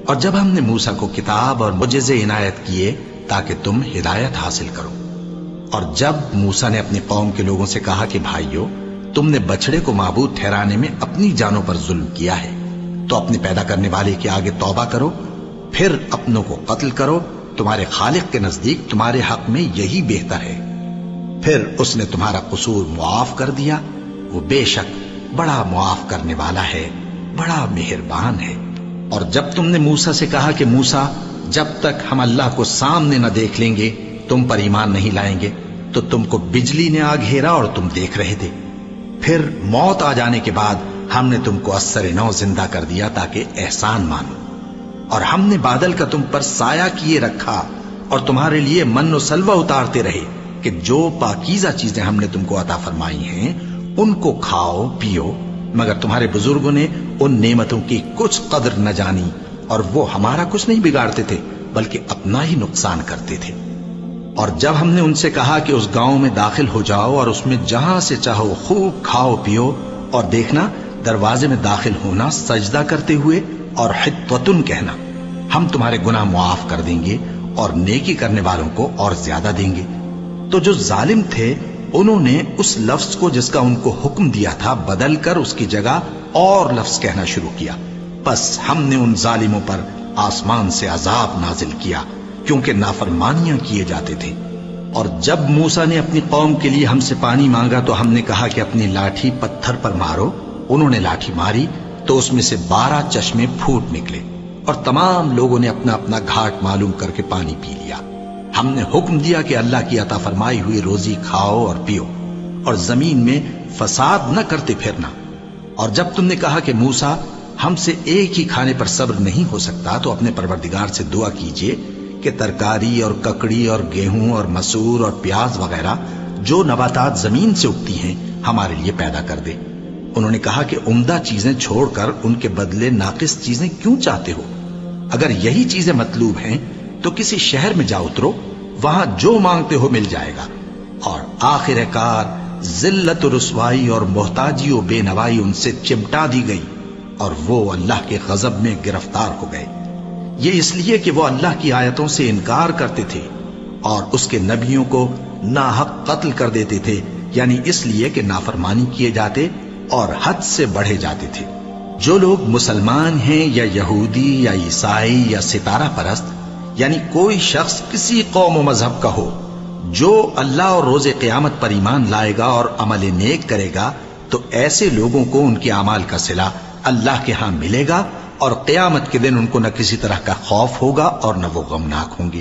اور جب ہم نے موسیٰ کو کتاب اور معجزے عنایت کیے تاکہ تم ہدایت حاصل کرو، اور جب موسیٰ نے اپنی قوم کے لوگوں سے کہا کہ بھائیو، تم نے بچڑے کو معبود ٹھہرانے میں اپنی جانوں پر ظلم کیا ہے، تو اپنے پیدا کرنے والے کے آگے توبہ کرو، پھر اپنوں کو قتل کرو، تمہارے خالق کے نزدیک تمہارے حق میں یہی بہتر ہے۔ پھر اس نے تمہارا قصور معاف کر دیا، وہ بے شک بڑا معاف کرنے والا ہے، بڑا مہربان ہے۔ اور جب تم نے موسیٰ سے کہا کہ موسیٰ، جب تک ہم اللہ کو سامنے نہ دیکھ لیں گے تم پر ایمان نہیں لائیں گے، تو تم کو بجلی نے آ گھیرا اور تم دیکھ رہے تھے۔ پھر موت آ جانے کے بعد ہم نے تم کو اثر نو زندہ کر دیا تاکہ احسان مانو، اور ہم نے بادل کا تم پر سایہ کیے رکھا اور تمہارے لیے من و سلوہ اتارتے رہے کہ جو پاکیزہ چیزیں ہم نے تم کو عطا فرمائی ہیں ان کو کھاؤ پیو، مگر تمہارے بزرگوں نے ان نعمتوں کی کچھ قدر نہ جانی، اور وہ ہمارا کچھ نہیں بگاڑتے تھے بلکہ اپنا ہی نقصان کرتے تھے۔ اور جب ہم نے ان سے کہا کہ اس گاؤں میں داخل ہو جاؤ اور اس میں جہاں سے چاہو خوب کھاؤ پیو، اور دیکھنا دروازے میں داخل ہونا سجدہ کرتے ہوئے اور حطوتن کہنا، ہم تمہارے گناہ معاف کر دیں گے اور نیکی کرنے والوں کو اور زیادہ دیں گے، تو جو ظالم تھے انہوں نے اس لفظ کو جس کا ان کو حکم دیا تھا بدل کر اس کی جگہ اور لفظ کہنا شروع کیا، بس ہم نے ان ظالموں پر آسمان سے عذاب نازل کیا کیونکہ نافرمانیاں کیے جاتے تھے۔ اور جب موسیٰ نے اپنی قوم کے لیے ہم سے پانی مانگا تو ہم نے کہا کہ اپنی لاٹھی پتھر پر مارو، انہوں نے لاٹھی ماری تو اس میں سے 12 چشمے پھوٹ نکلے، اور تمام لوگوں نے اپنا اپنا گھاٹ معلوم کر کے پانی پی لیا۔ ہم نے حکم دیا کہ اللہ کی عطا فرمائی ہوئی روزی کھاؤ اور پیو، اور زمین میں فساد نہ کرتے پھرنا۔ اور جب تم نے کہا کہ موسیٰ، ہم سے ایک ہی کھانے پر صبر نہیں ہو سکتا، تو اپنے پروردگار سے دعا کیجئے کہ ترکاری اور ککڑی اور گیہوں اور مسور اور پیاز وغیرہ جو نباتات زمین سے اگتی ہیں ہمارے لیے پیدا کر دے۔ انہوں نے کہا کہ عمدہ چیزیں چھوڑ کر ان کے بدلے ناقص چیزیں کیوں چاہتے ہو؟ اگر یہی چیزیں مطلوب ہیں تو کسی شہر میں جا اترو، وہاں جو مانگتے ہو مل جائے گا۔ اور آخر کار ذلت و رسوائی اور محتاجی و بے نوائی ان سے چمٹا دی گئی، اور وہ اللہ کے غضب میں گرفتار ہو گئے، یہ اس لیے کہ وہ اللہ کی آیتوں سے انکار کرتے تھے اور اس کے نبیوں کو ناحق قتل کر دیتے تھے، یعنی اس لیے کہ نافرمانی کیے جاتے اور حد سے بڑھے جاتے تھے۔ جو لوگ مسلمان ہیں یا یہودی یا عیسائی یا ستارہ پرست، یعنی کوئی شخص کسی قوم و مذہب کا ہو، جو اللہ اور روز قیامت پر ایمان لائے گا اور عمل نیک کرے گا، تو ایسے لوگوں کو ان کے اعمال کا صلہ اللہ کے ہاں ملے گا، اور قیامت کے دن ان کو نہ کسی طرح کا خوف ہوگا اور نہ وہ غمناک ہوں گے۔